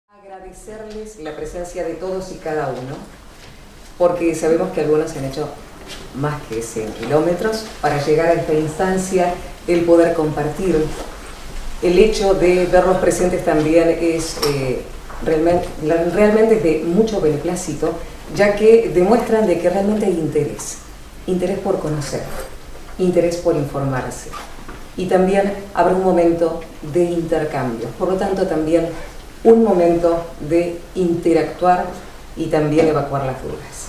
Agradecerles la presencia de todos y cada uno, porque sabemos que algunos se han hecho más que 100 kilómetros para llegar a esta instancia, el poder compartir. El hecho de verlos presentes también es realmente de mucho beneplácito, ya que demuestran de que realmente hay interés por conocer, interés por informarse, y también habrá un momento de intercambio, por lo tanto también un momento de interactuar y también evacuar las dudas.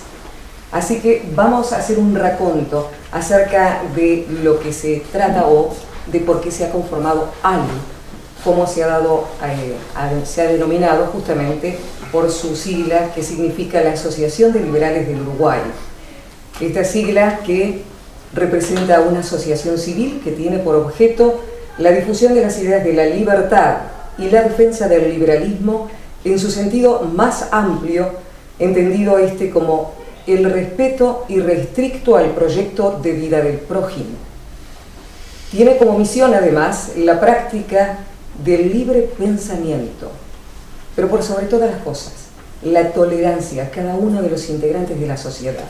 Así que vamos a hacer un raconto acerca de lo que se trata o de por qué se ha conformado ALI, cómo se ha denominado justamente por su sigla, que significa la Asociación de Liberales del Uruguay. Esta sigla que representa una asociación civil que tiene por objeto la difusión de las ideas de la libertad y la defensa del liberalismo en su sentido más amplio, entendido como el respeto irrestricto al proyecto de vida del prójimo. Tiene como misión además la práctica del libre pensamiento, pero por sobre todas las cosas, la tolerancia a cada uno de los integrantes de la sociedad,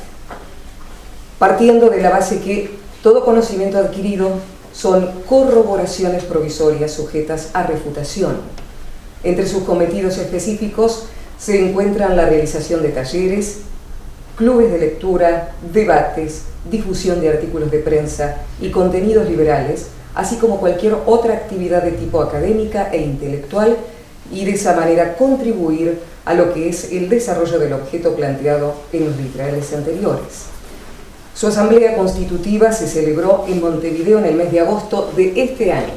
partiendo de la base que todo conocimiento adquirido son corroboraciones provisorias sujetas a refutación. Entre sus cometidos específicos se encuentran la realización de talleres, clubes de lectura, debates, difusión de artículos de prensa y contenidos liberales, así como cualquier otra actividad de tipo académica e intelectual, y de esa manera contribuir a lo que es el desarrollo del objeto planteado en los literales anteriores. Su asamblea constitutiva se celebró en Montevideo en el mes de agosto de este año,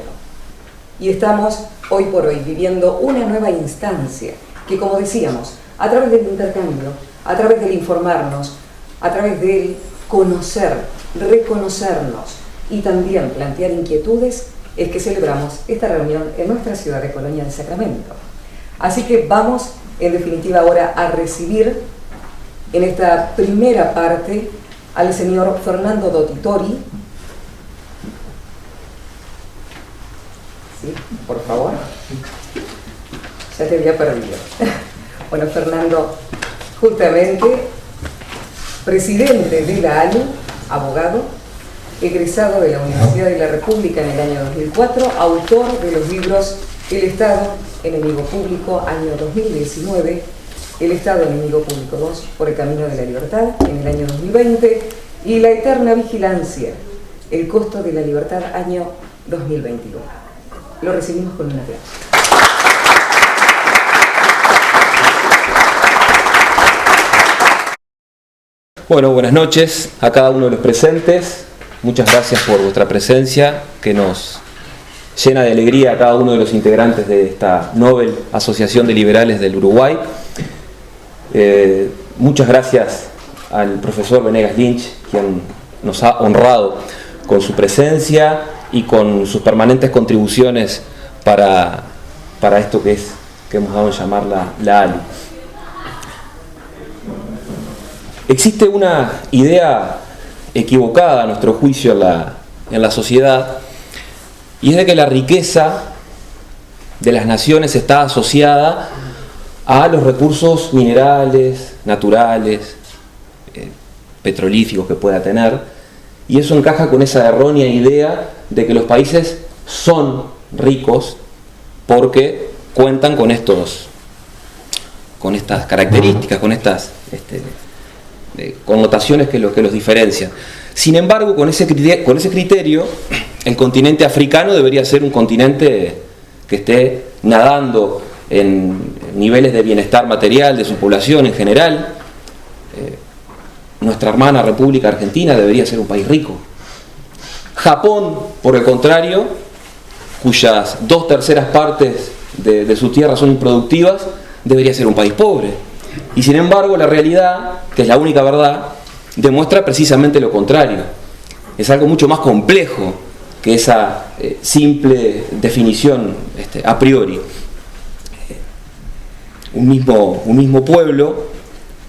y estamos hoy por hoy viviendo una nueva instancia que, como decíamos, a través del intercambio, a través del informarnos, a través del conocer, reconocernos y también plantear inquietudes, es que celebramos esta reunión en nuestra ciudad de Colonia del Sacramento. Así que vamos, en definitiva, ahora a recibir en esta primera parte al señor Fernando Dottitori. Sí, por favor. Ya te había perdido. Bueno, Fernando, justamente, presidente de la ALI, abogado, egresado de la Universidad de la República en el año 2004, autor de los libros El Estado, Enemigo Público, año 2019, El Estado, Enemigo Público 2, Por el Camino de la Libertad, en el año 2020, y La Eterna Vigilancia, El Costo de la Libertad, año 2021. Lo recibimos con un aplauso. Bueno, buenas noches a cada uno de los presentes. Muchas gracias por vuestra presencia, que nos llena de alegría a cada uno de los integrantes de esta Nobel Asociación de Liberales del Uruguay. Muchas gracias al profesor Venegas Lynch, quien nos ha honrado con su presencia y con sus permanentes contribuciones para esto que hemos dado en llamar la ALI. Existe una idea equivocada, a nuestro juicio, en la sociedad, y es de que la riqueza de las naciones está asociada a los recursos minerales, naturales, petrolíficos que pueda tener, y eso encaja con esa errónea idea de que los países son ricos porque cuentan con estas características, con estas connotaciones que los diferencian. Sin embargo, con ese criterio, el continente africano debería ser un continente que esté nadando en niveles de bienestar material de su población en general. Nuestra hermana República Argentina debería ser un país rico. Japón, por el contrario, cuyas 2/3 partes de su tierra son improductivas, debería ser un país pobre. Y sin embargo, la realidad, que es la única verdad, demuestra precisamente lo contrario. Es algo mucho más complejo que esa simple definición a priori. Un mismo pueblo,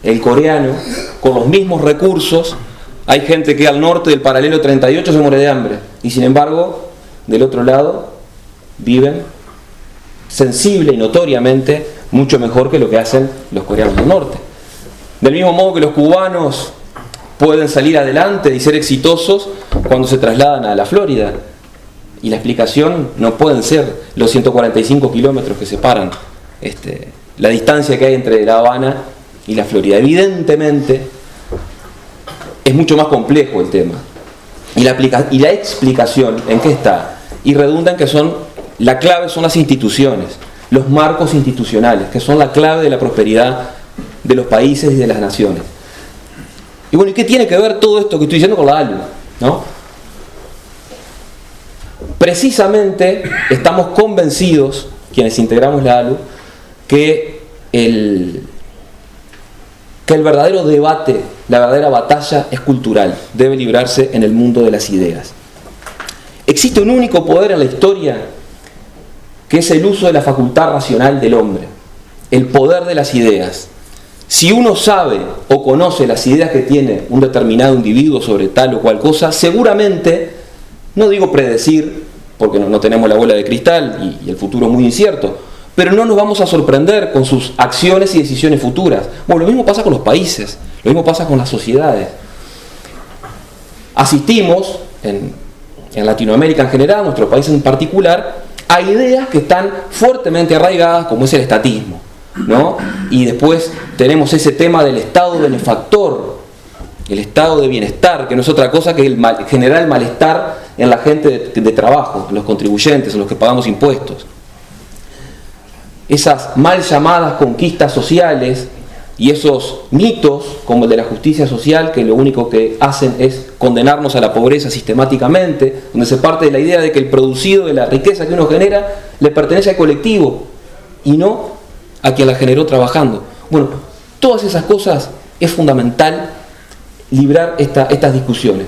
el coreano, con los mismos recursos, hay gente que al norte del paralelo 38 se muere de hambre, y sin embargo, del otro lado, viven sensible y notoriamente mucho mejor que lo que hacen los coreanos del norte. Del mismo modo que los cubanos pueden salir adelante y ser exitosos cuando se trasladan a la Florida. Y la explicación no pueden ser los 145 kilómetros que separan la distancia que hay entre La Habana y la Florida. Evidentemente es mucho más complejo el tema. Y la explicación, ¿en qué está? Y redunda en que la clave son las instituciones, los marcos institucionales, que son la clave de la prosperidad de los países y de las naciones. Y bueno, ¿y qué tiene que ver todo esto que estoy diciendo con la ALU? ¿No? Precisamente estamos convencidos, quienes integramos la ALU, que el verdadero debate, la verdadera batalla es cultural, debe librarse en el mundo de las ideas. Existe un único poder en la historia que es el uso de la facultad racional del hombre, el poder de las ideas. Si uno sabe o conoce las ideas que tiene un determinado individuo sobre tal o cual cosa, seguramente, no digo predecir, porque no tenemos la bola de cristal y el futuro es muy incierto, pero no nos vamos a sorprender con sus acciones y decisiones futuras. Bueno, lo mismo pasa con los países, lo mismo pasa con las sociedades. Asistimos, en Latinoamérica en general, nuestro país en particular, a ideas que están fuertemente arraigadas, como es el estatismo, ¿no? Y después tenemos ese tema del estado benefactor, el estado de bienestar, que no es otra cosa que generar el malestar en la gente de trabajo, en los contribuyentes, en los que pagamos impuestos. Esas mal llamadas conquistas sociales y esos mitos como el de la justicia social, que lo único que hacen es condenarnos a la pobreza sistemáticamente, donde se parte de la idea de que el producido de la riqueza que uno genera le pertenece al colectivo y no a quien la generó trabajando. Bueno, todas esas cosas es fundamental librar estas discusiones.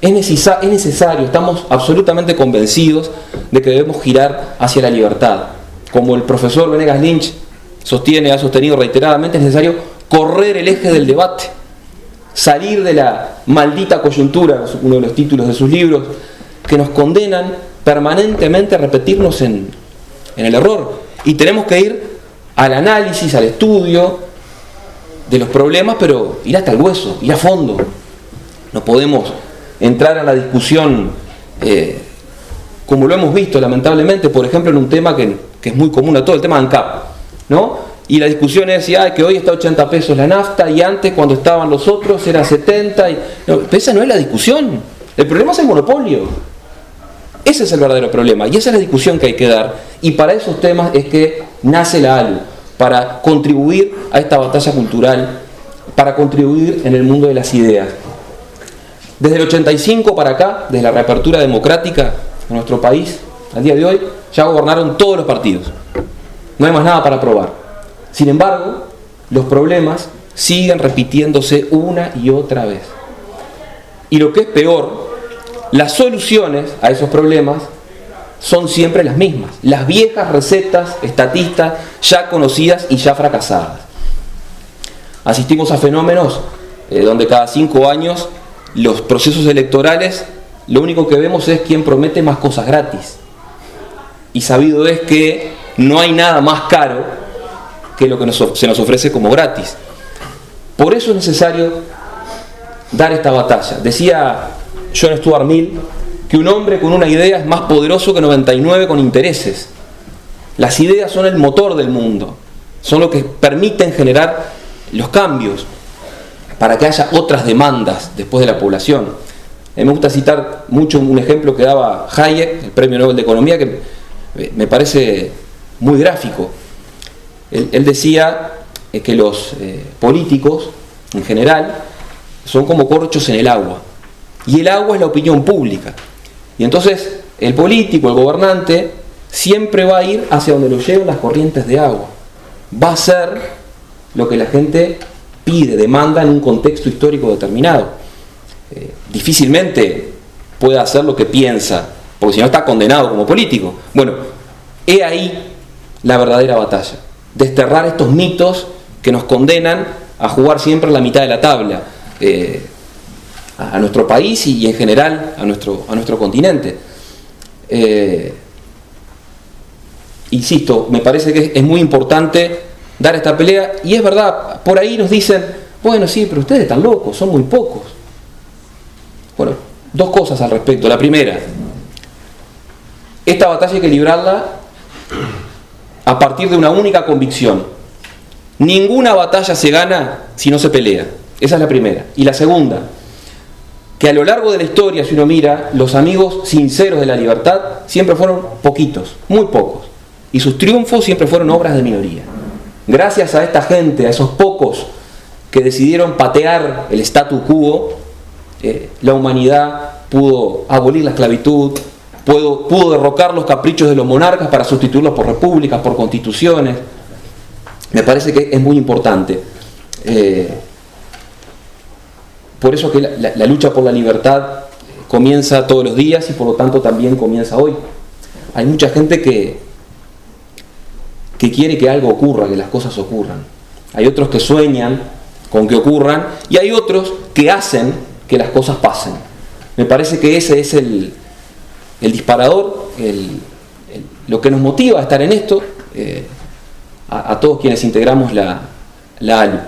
Es necesario, estamos absolutamente convencidos de que debemos girar hacia la libertad. Como el profesor Venegas Lynch ha sostenido reiteradamente, es necesario correr el eje del debate, salir de la maldita coyuntura, uno de los títulos de sus libros, que nos condenan permanentemente a repetirnos en el error. Y tenemos que ir al análisis, al estudio de los problemas, pero ir hasta el hueso, ir a fondo. No podemos entrar en la discusión como lo hemos visto lamentablemente, por ejemplo, en un tema que es muy común a todo, el tema de ANCAP, ¿no? Y la discusión es que hoy está 80 pesos la nafta y antes cuando estaban los otros era 70. No, pero esa no es la discusión. El problema es el monopolio. Ese es el verdadero problema y esa es la discusión que hay que dar. Y para esos temas es que nace la ALU, para contribuir a esta batalla cultural, para contribuir en el mundo de las ideas. Desde el 85 para acá, desde la reapertura democrática de nuestro país, al día de hoy, ya gobernaron todos los partidos. No hay más nada para probar. Sin embargo, los problemas siguen repitiéndose una y otra vez. Y lo que es peor, las soluciones a esos problemas son siempre las mismas. Las viejas recetas estatistas ya conocidas y ya fracasadas. Asistimos a fenómenos donde cada 5 años los procesos electorales, lo único que vemos es quién promete más cosas gratis. Y sabido es que no hay nada más caro que lo que se nos ofrece como gratis. Por eso es necesario dar esta batalla. Decía John Stuart Mill que un hombre con una idea es más poderoso que 99 con intereses. Las ideas son el motor del mundo, son lo que permiten generar los cambios para que haya otras demandas después de la población. A mí me gusta citar mucho un ejemplo que daba Hayek, el Premio Nobel de Economía, que me parece muy gráfico. Él decía que los políticos, en general, son como corchos en el agua. Y el agua es la opinión pública. Y entonces el político, el gobernante, siempre va a ir hacia donde lo lleven las corrientes de agua. Va a hacer lo que la gente pide, demanda en un contexto histórico determinado. Difícilmente puede hacer lo que piensa, porque si no está condenado como político. Bueno, he ahí la verdadera batalla. Desterrar estos mitos que nos condenan a jugar siempre en la mitad de la tabla. a nuestro país y en general a nuestro continente. Insisto, me parece que es muy importante dar esta pelea, y es verdad, por ahí nos dicen, bueno, sí, pero ustedes están locos, son muy pocos. Bueno, dos cosas al respecto. La primera, esta batalla hay que librarla a partir de una única convicción: ninguna batalla se gana si no se pelea. Esa es la primera. Y la segunda, que a lo largo de la historia, si uno mira, los amigos sinceros de la libertad siempre fueron poquitos, muy pocos, y sus triunfos siempre fueron obras de minoría. Gracias a esta gente, a esos pocos que decidieron patear el statu quo, la humanidad pudo abolir la esclavitud, pudo derrocar los caprichos de los monarcas para sustituirlos por repúblicas, por constituciones. Me parece que es muy importante. Por eso que la lucha por la libertad comienza todos los días y por lo tanto también comienza hoy. Hay mucha gente que quiere que algo ocurra, que las cosas ocurran. Hay otros que sueñan con que ocurran y hay otros que hacen que las cosas pasen. Me parece que ese es el disparador, lo que nos motiva a estar en esto, a todos quienes integramos la ALU.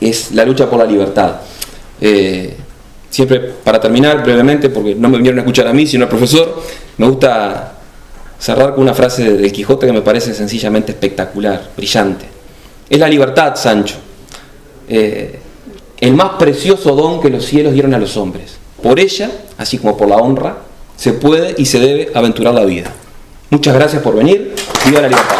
Es la lucha por la libertad. Siempre, para terminar brevemente, porque no me vinieron a escuchar a mí sino al profesor, me gusta cerrar con una frase del Quijote que me parece sencillamente espectacular, brillante. Es la libertad, Sancho, el más precioso don que los cielos dieron a los hombres. Por ella, así como por la honra, se puede y se debe aventurar la vida. Muchas gracias por venir. Viva la libertad.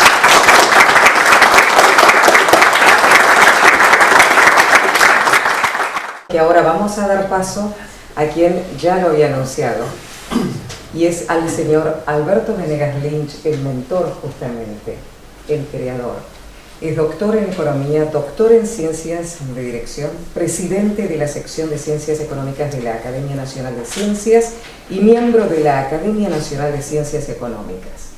Y ahora vamos a dar paso a quien ya lo había anunciado, y es al señor Alberto Venegas Lynch, el mentor justamente, el creador. Es doctor en Economía, doctor en Ciencias de Dirección, presidente de la sección de Ciencias Económicas de la Academia Nacional de Ciencias y miembro de la Academia Nacional de Ciencias Económicas.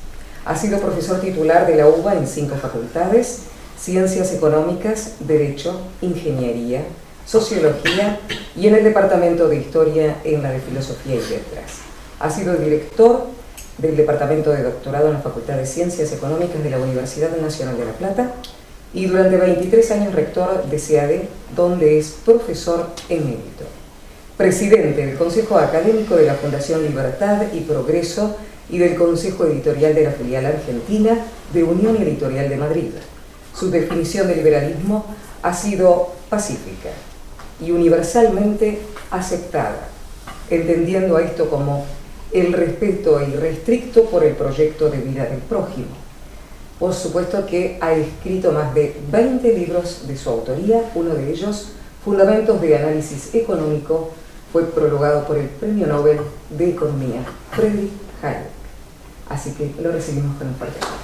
Ha sido profesor titular de la UBA en 5 facultades: Ciencias Económicas, Derecho, Ingeniería, Sociología y en el Departamento de Historia en la de Filosofía y Letras. Ha sido director del Departamento de Doctorado en la Facultad de Ciencias Económicas de la Universidad Nacional de La Plata y durante 23 años rector de CEADE, donde es profesor emérito. Presidente del Consejo Académico de la Fundación Libertad y Progreso y del Consejo Editorial de la Filial Argentina de Unión Editorial de Madrid. Su definición de liberalismo ha sido pacífica y universalmente aceptada, entendiendo a esto como el respeto irrestricto por el proyecto de vida del prójimo. Por supuesto que ha escrito más de 20 libros de su autoría, uno de ellos, Fundamentos de Análisis Económico, fue prologado por el Premio Nobel de Economía, Friedrich Hayek. Así que lo recibimos con un fuerte aplauso.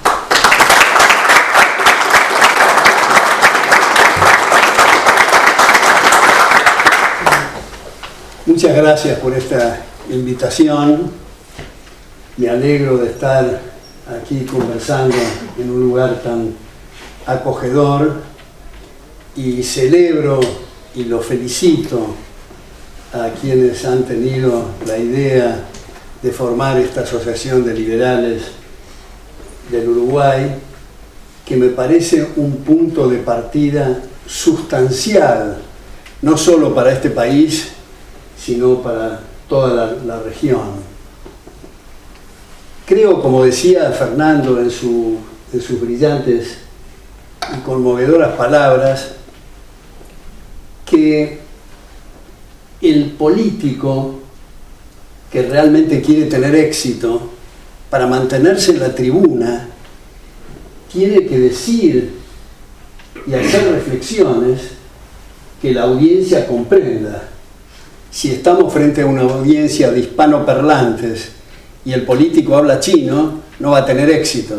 Muchas gracias por esta invitación. Me alegro de estar aquí conversando en un lugar tan acogedor y celebro y lo felicito a quienes han tenido la idea de formar esta asociación de liberales del Uruguay, que me parece un punto de partida sustancial, no solo para este país, sino para toda la región. Creo, como decía Fernando en sus brillantes y conmovedoras palabras, que el político que realmente quiere tener éxito, para mantenerse en la tribuna, tiene que decir y hacer reflexiones que la audiencia comprenda. Si estamos frente a una audiencia de hispanoparlantes y el político habla chino, no va a tener éxito.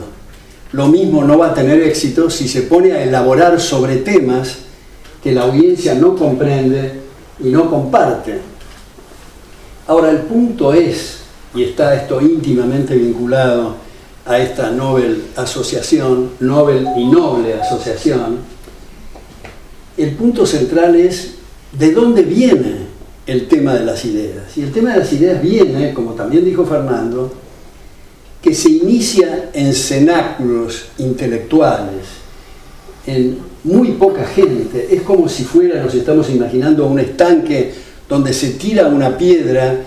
Lo mismo no va a tener éxito si se pone a elaborar sobre temas que la audiencia no comprende y no comparte. Ahora, el punto es, y está esto íntimamente vinculado a esta Nobel asociación, Nobel y Noble asociación, el punto central es de dónde viene el tema de las ideas. Y el tema de las ideas viene, como también dijo Fernando, que se inicia en cenáculos intelectuales, en muy poca gente. Es como si fuera, nos estamos imaginando, un estanque donde se tira una piedra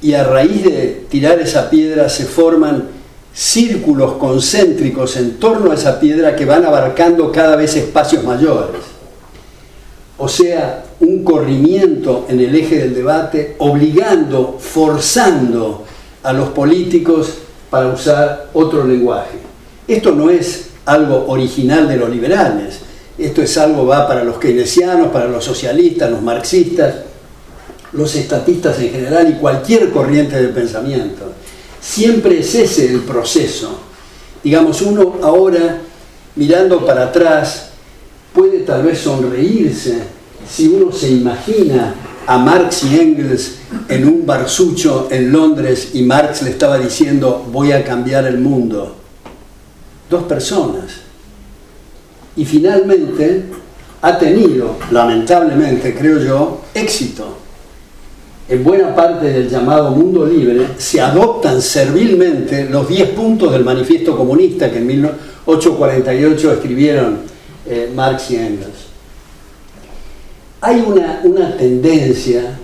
y a raíz de tirar esa piedra se forman círculos concéntricos en torno a esa piedra que van abarcando cada vez espacios mayores. O sea, un corrimiento en el eje del debate, obligando, forzando a los políticos para usar otro lenguaje. Esto no es algo original de los liberales, esto es algo va para los keynesianos, para los socialistas, los marxistas, los estatistas en general y cualquier corriente de pensamiento. Siempre es ese el proceso. Digamos, uno ahora, mirando para atrás, puede tal vez sonreírse si uno se imagina a Marx y Engels en un barsucho en Londres y Marx le estaba diciendo voy a cambiar el mundo. Dos personas. Y finalmente ha tenido, lamentablemente creo yo, éxito. En buena parte del llamado mundo libre se adoptan servilmente los 10 puntos del manifiesto comunista que en 1848 escribieron Marx y Engels. Hay una tendencia,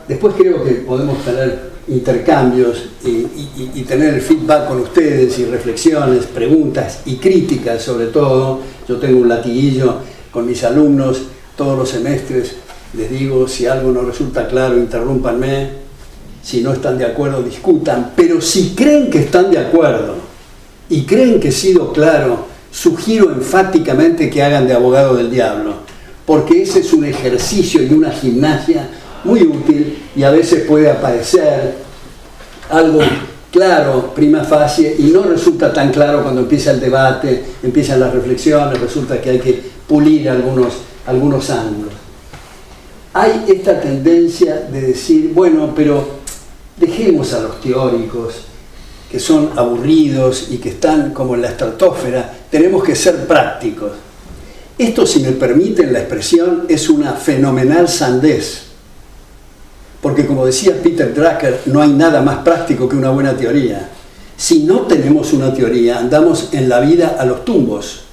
después creo que podemos tener intercambios y tener el feedback con ustedes y reflexiones, preguntas y críticas sobre todo. Yo tengo un latiguillo con mis alumnos todos los semestres, les digo si algo no resulta claro interrúmpanme, si no están de acuerdo discutan, pero si creen que están de acuerdo y creen que he sido claro, sugiero enfáticamente que hagan de abogado del diablo, porque ese es un ejercicio y una gimnasia muy útil y a veces puede aparecer algo claro, prima facie, y no resulta tan claro cuando empieza el debate, empiezan las reflexiones, resulta que hay que pulir algunos ángulos. Hay esta tendencia de decir, bueno, pero dejemos a los teóricos que son aburridos y que están como en la estratosfera, tenemos que ser prácticos. Esto, si me permiten la expresión, es una fenomenal sandez. Porque como decía Peter Drucker, no hay nada más práctico que una buena teoría. Si no tenemos una teoría, andamos en la vida a los tumbos.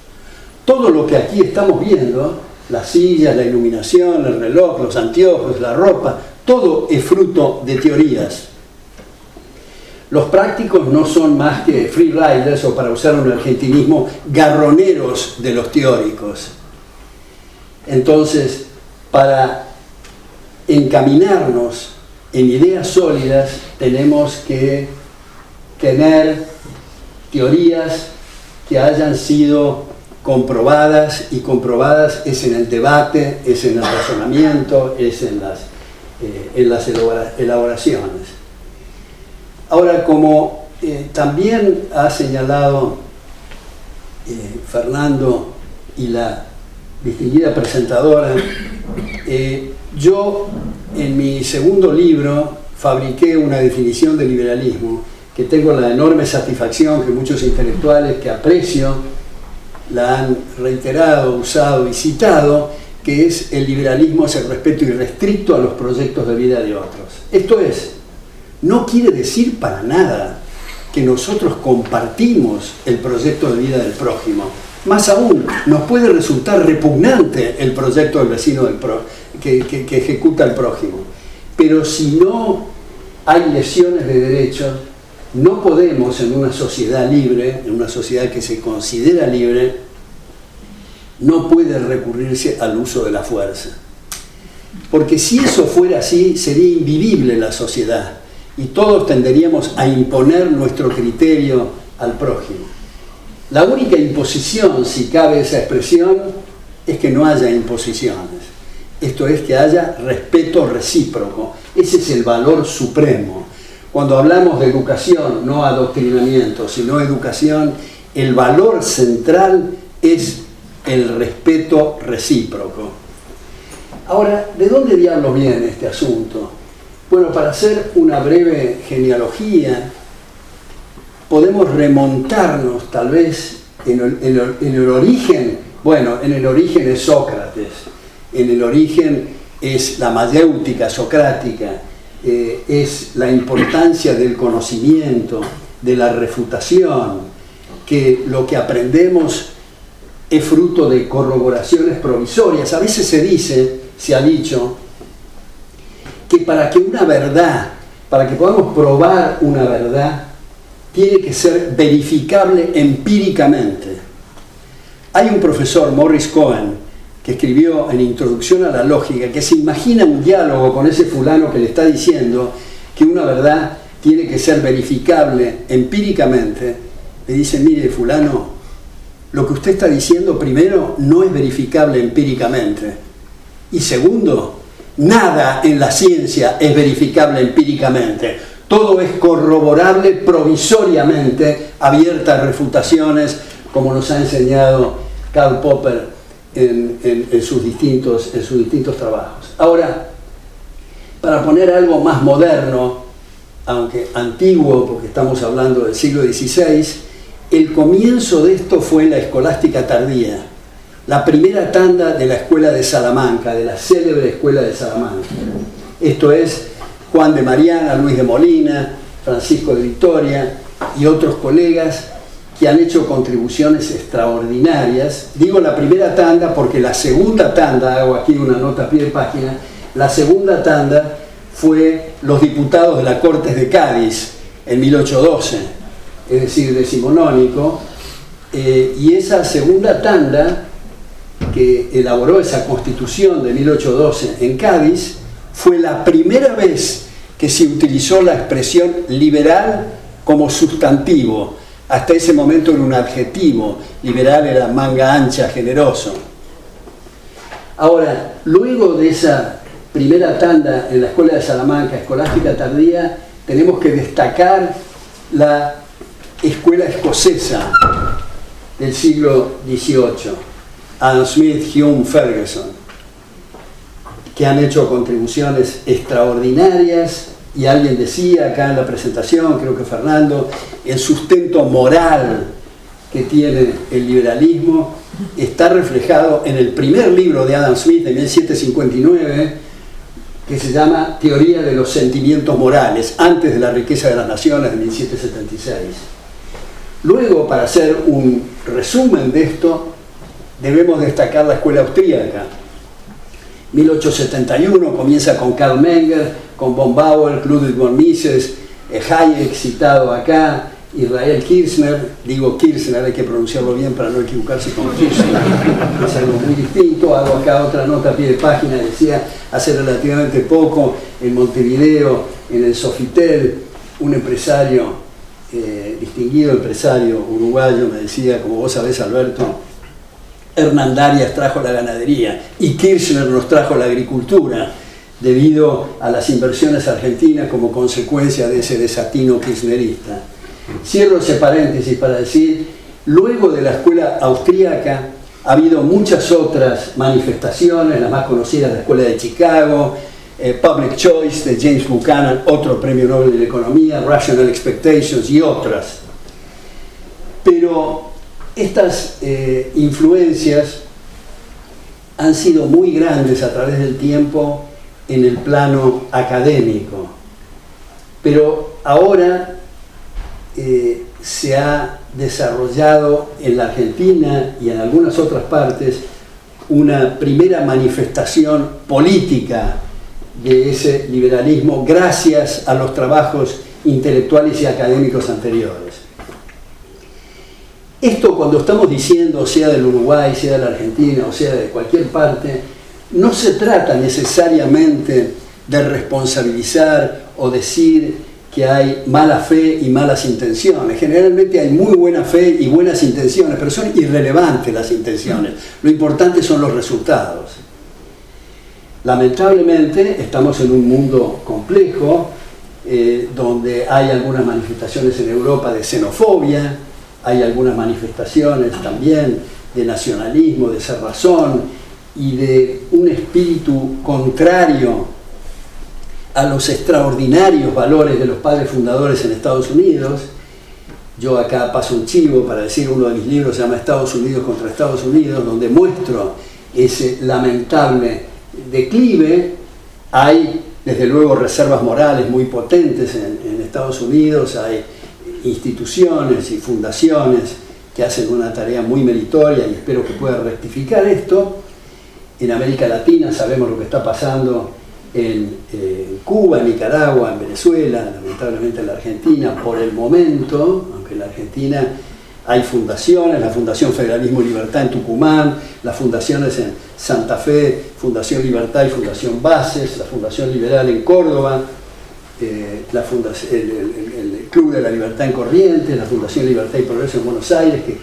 Todo lo que aquí estamos viendo, las sillas, la iluminación, el reloj, los anteojos, la ropa, todo es fruto de teorías. Los prácticos no son más que freeriders, o para usar un argentinismo, garroneros de los teóricos. Entonces, para encaminarnos en ideas sólidas, tenemos que tener teorías que hayan sido comprobadas, y comprobadas es en el debate, es en el razonamiento, es en las elaboraciones. Ahora, como también ha señalado Fernando y la distinguida presentadora, yo en mi segundo libro fabriqué una definición de liberalismo que tengo la enorme satisfacción que muchos intelectuales que aprecio la han reiterado, usado y citado, que es: el liberalismo es el respeto irrestricto a los proyectos de vida de otros. Esto es, no quiere decir para nada que nosotros compartimos el proyecto de vida del prójimo. Más aún, nos puede resultar repugnante el proyecto del vecino que ejecuta el prójimo. Pero si no hay lesiones de derechos, no podemos, en una sociedad libre, en una sociedad que se considera libre, no puede recurrirse al uso de la fuerza. Porque si eso fuera así, sería invivible la sociedad y todos tenderíamos a imponer nuestro criterio al prójimo. La única imposición, si cabe esa expresión, es que no haya imposiciones. Esto es, que haya respeto recíproco. Ese es el valor supremo. Cuando hablamos de educación, no adoctrinamiento, sino educación, el valor central es el respeto recíproco. Ahora, ¿de dónde diablos viene este asunto? Bueno, para hacer una breve genealogía, podemos remontarnos tal vez en el origen. Bueno, en el origen es Sócrates, en el origen es la mayéutica socrática, es la importancia del conocimiento, de la refutación, que lo que aprendemos es fruto de corroboraciones provisorias. A veces se ha dicho, que para que una verdad, para que podamos probar una verdad, tiene que ser verificable empíricamente. Hay un profesor, Morris Cohen, que escribió en Introducción a la Lógica, que se imagina un diálogo con ese fulano que le está diciendo que una verdad tiene que ser verificable empíricamente. Le dice, mire fulano, lo que usted está diciendo primero no es verificable empíricamente. Y segundo, nada en la ciencia es verificable empíricamente. Todo es corroborable provisoriamente, abierta a refutaciones, como nos ha enseñado Karl Popper en sus distintos trabajos. Ahora, para poner algo más moderno, aunque antiguo, porque estamos hablando del siglo XVI, el comienzo de esto fue la escolástica tardía, la primera tanda de la escuela de Salamanca, de la célebre escuela de Salamanca. Esto es Juan de Mariana, Luis de Molina, Francisco de Vitoria y otros colegas que han hecho contribuciones extraordinarias. Digo la primera tanda porque la segunda tanda, hago aquí una nota a pie de página, la segunda tanda fue los diputados de las Cortes de Cádiz en 1812, es decir, decimonónico, y esa segunda tanda que elaboró esa constitución de 1812 en Cádiz fue la primera vez que se utilizó la expresión liberal como sustantivo. Hasta ese momento era un adjetivo, liberal era manga ancha, generoso. Ahora, luego de esa primera tanda en la escuela de Salamanca, escolástica tardía, tenemos que destacar la escuela escocesa del siglo XVIII, Adam Smith, Hume, Ferguson, que han hecho contribuciones extraordinarias, y alguien decía acá en la presentación, creo que Fernando, el sustento moral que tiene el liberalismo está reflejado en el primer libro de Adam Smith de 1759, que se llama Teoría de los Sentimientos Morales, antes de La Riqueza de las Naciones de 1776. Luego, para hacer un resumen de esto, debemos destacar la escuela austríaca. 1871 comienza con Karl Menger, con von Bauer, Ludwig von Mises, Hayek citado acá, Israel Kirzner, digo Kirchner, hay que pronunciarlo bien para no equivocarse con Kirchner, es algo muy distinto. Hago acá otra nota a pie de página, decía hace relativamente poco en Montevideo, en el Sofitel, un empresario, distinguido empresario uruguayo, me decía, como vos sabés Alberto, Hernandarias trajo la ganadería y Kirchner nos trajo la agricultura, debido a las inversiones argentinas como consecuencia de ese desatino kirchnerista. Cierro ese paréntesis para decir, luego de la escuela austríaca ha habido muchas otras manifestaciones, las más conocidas, la escuela de Chicago, Public Choice de James Buchanan, otro premio Nobel de Economía, Rational Expectations y otras. Pero estas influencias han sido muy grandes a través del tiempo en el plano académico, pero ahora se ha desarrollado en la Argentina y en algunas otras partes una primera manifestación política de ese liberalismo gracias a los trabajos intelectuales y académicos anteriores. Esto, cuando estamos diciendo, sea del Uruguay, sea de la Argentina o sea de cualquier parte, no se trata necesariamente de responsabilizar o decir que hay mala fe y malas intenciones. Generalmente hay muy buena fe y buenas intenciones, pero son irrelevantes las intenciones. Lo importante son los resultados. Lamentablemente estamos en un mundo complejo, donde hay algunas manifestaciones en Europa de xenofobia, hay algunas manifestaciones también de nacionalismo, de cerrazón y de un espíritu contrario a los extraordinarios valores de los padres fundadores en Estados Unidos. Yo acá paso un chivo para decir, uno de mis libros se llama Estados Unidos contra Estados Unidos, donde muestro ese lamentable declive. Hay, desde luego, reservas morales muy potentes en Estados Unidos, hay instituciones y fundaciones que hacen una tarea muy meritoria y espero que pueda rectificar esto. En América Latina sabemos lo que está pasando en Cuba, en Nicaragua, en Venezuela, lamentablemente en la Argentina por el momento, aunque en la Argentina hay fundaciones, la Fundación Federalismo y Libertad en Tucumán, las fundaciones en Santa Fe, Fundación Libertad y Fundación Bases, la Fundación Liberal en Córdoba, el Club de la Libertad en Corrientes, la Fundación Libertad y Progreso en Buenos Aires, que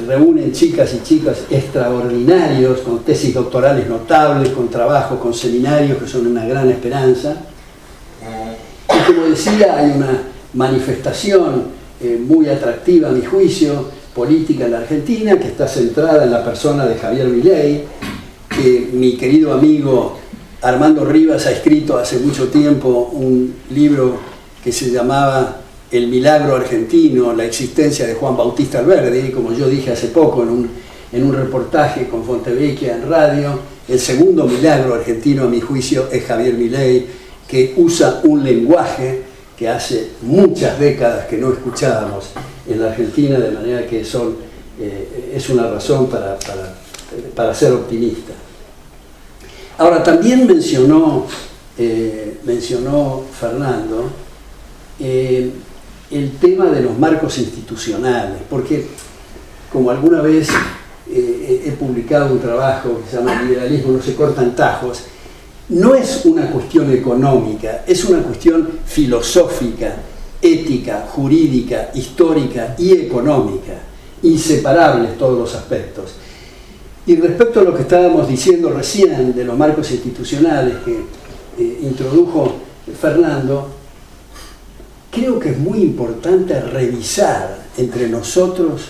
reúnen chicas y chicos extraordinarios, con tesis doctorales notables, con trabajos, con seminarios que son una gran esperanza. Y como decía, hay una manifestación muy atractiva, a mi juicio, política en la Argentina, que está centrada en la persona de Javier Milei, que mi querido amigo Armando Rivas ha escrito hace mucho tiempo un libro que se llamaba El milagro argentino, la existencia de Juan Bautista Alberdi, como yo dije hace poco en un reportaje con Fontevecchia en radio. El segundo milagro argentino, a mi juicio, es Javier Milei, que usa un lenguaje que hace muchas décadas que no escuchábamos en la Argentina, de manera que es una razón para ser optimista. Ahora, también mencionó Fernando el tema de los marcos institucionales, porque como alguna vez he publicado un trabajo que se llama Liberalismo no se cortan tajos, no es una cuestión económica, es una cuestión filosófica, ética, jurídica, histórica y económica, inseparables todos los aspectos. Y respecto a lo que estábamos diciendo recién de los marcos institucionales que introdujo Fernando, creo que es muy importante revisar entre nosotros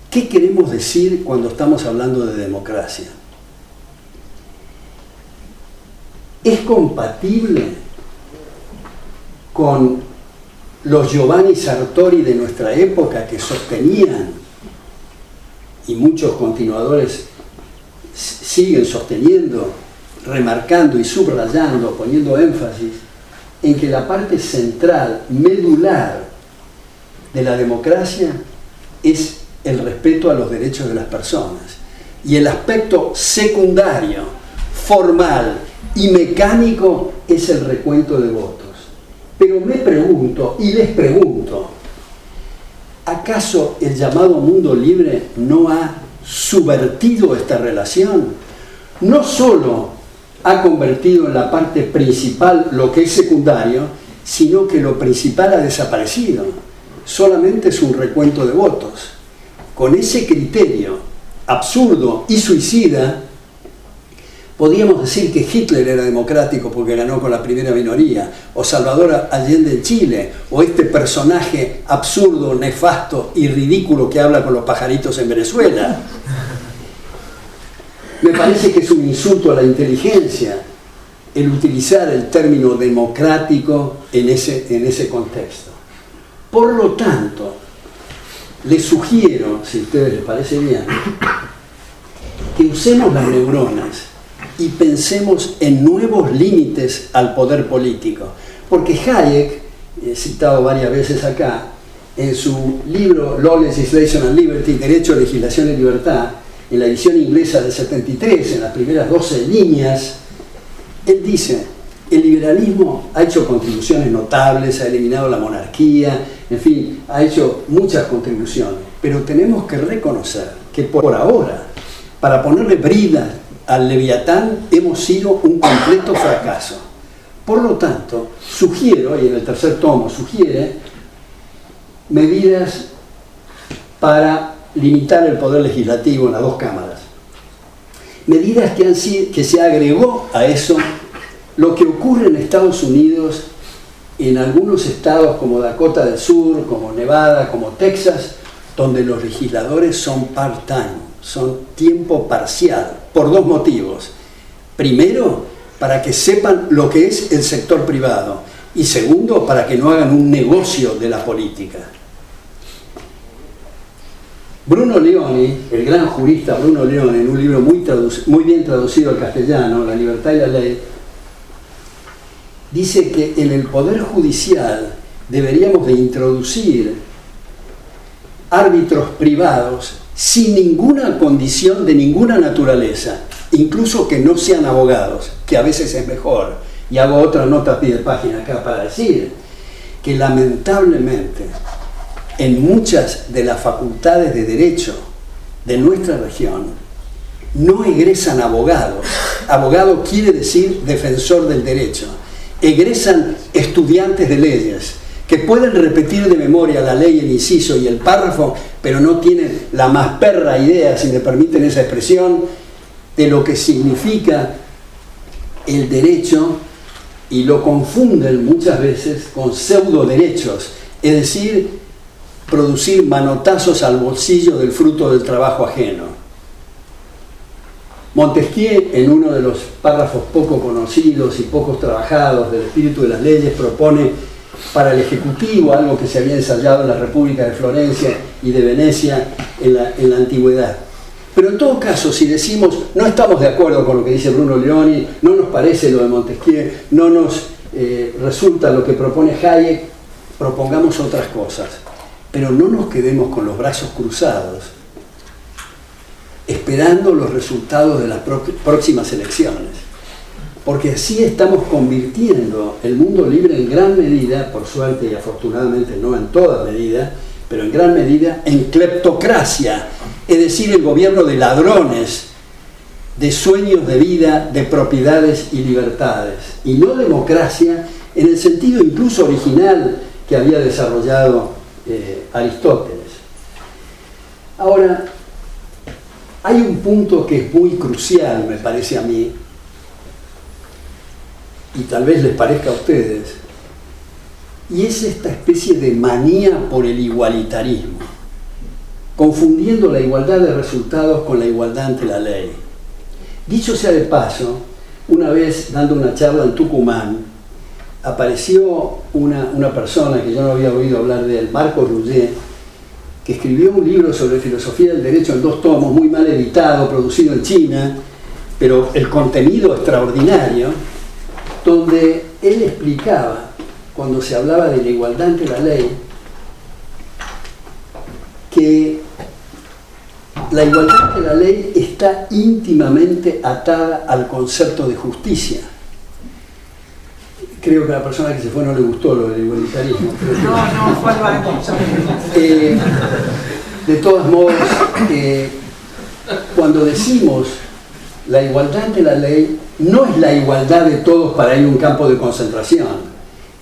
qué queremos decir cuando estamos hablando de democracia. ¿Es compatible con los Giovanni Sartori de nuestra época que sostenían, y muchos continuadores siguen sosteniendo, remarcando y subrayando, poniendo énfasis, en que la parte central, medular de la democracia es el respeto a los derechos de las personas, y el aspecto secundario, formal y mecánico es el recuento de votos? Pero me pregunto, y les pregunto, ¿acaso el llamado mundo libre no ha subvertido esta relación? No solo ha convertido en la parte principal lo que es secundario, sino que lo principal ha desaparecido. Solamente es un recuento de votos. Con ese criterio absurdo y suicida, podríamos decir que Hitler era democrático porque ganó con la primera minoría, o Salvador Allende en Chile, o este personaje absurdo, nefasto y ridículo que habla con los pajaritos en Venezuela. Me parece que es un insulto a la inteligencia el utilizar el término democrático en ese contexto. Por lo tanto, les sugiero, si a ustedes les parece bien, que usemos las neuronas y pensemos en nuevos límites al poder político. Porque Hayek, citado varias veces acá, en su libro Law, Legislation and Liberty, Derecho, Legislación y Libertad, en la edición inglesa del 73, en las primeras 12 líneas, él dice: el liberalismo ha hecho contribuciones notables, ha eliminado la monarquía, en fin, ha hecho muchas contribuciones, pero tenemos que reconocer que por ahora, para ponerle brida al Leviatán, hemos sido un completo fracaso. Por lo tanto, sugiero, y en el tercer tomo sugiere, medidas para limitar el poder legislativo en las dos cámaras. Medidas que se agregó a eso lo que ocurre en Estados Unidos, en algunos estados como Dakota del Sur, como Nevada, como Texas, donde los legisladores son part-time, son tiempo parcial, por dos motivos. Primero, para que sepan lo que es el sector privado, y segundo, para que no hagan un negocio de la política. Bruno Leoni, el gran jurista Bruno Leoni, en un libro muy bien traducido al castellano, La libertad y la ley, dice que en el Poder Judicial deberíamos de introducir árbitros privados sin ninguna condición de ninguna naturaleza, incluso que no sean abogados, que a veces es mejor. Y hago otra nota a pie de página acá para decir que lamentablemente en muchas de las facultades de derecho de nuestra región no egresan abogados. Abogado quiere decir defensor del derecho. Egresan estudiantes de leyes que pueden repetir de memoria la ley, el inciso y el párrafo, pero no tienen la más perra idea, si me permiten esa expresión, de lo que significa el derecho, y lo confunden muchas veces con pseudo derechos, es decir, producir manotazos al bolsillo del fruto del trabajo ajeno. Montesquieu, en uno de los párrafos poco conocidos y pocos trabajados del espíritu de las leyes, propone para el Ejecutivo algo que se había ensayado en la República de Florencia y de Venecia en la antigüedad. Pero en todo caso, si decimos no estamos de acuerdo con lo que dice Bruno Leoni, no nos parece lo de Montesquieu, no nos resulta lo que propone Hayek, propongamos otras cosas. Pero no nos quedemos con los brazos cruzados, esperando los resultados de las próximas elecciones. Porque así estamos convirtiendo el mundo libre en gran medida, por suerte y afortunadamente no en toda medida, pero en gran medida, en cleptocracia, es decir, el gobierno de ladrones, de sueños de vida, de propiedades y libertades, y no democracia en el sentido incluso original que había desarrollado Aristóteles. Ahora, hay un punto que es muy crucial, me parece a mí, y tal vez les parezca a ustedes, y es esta especie de manía por el igualitarismo, confundiendo la igualdad de resultados con la igualdad ante la ley. Dicho sea de paso, una vez dando una charla en Tucumán, apareció una persona que yo no había oído hablar de él, Marco Rouget, que escribió un libro sobre filosofía del derecho en 2 tomos, muy mal editado, producido en China, pero el contenido extraordinario, donde él explicaba, cuando se hablaba de la igualdad ante la ley, que la igualdad ante la ley está íntimamente atada al concepto de justicia. Creo que a la persona que se fue no le gustó lo del igualitarismo. No, fue al banco. De todos modos, cuando decimos la igualdad ante la ley, no es la igualdad de todos para ir a un campo de concentración,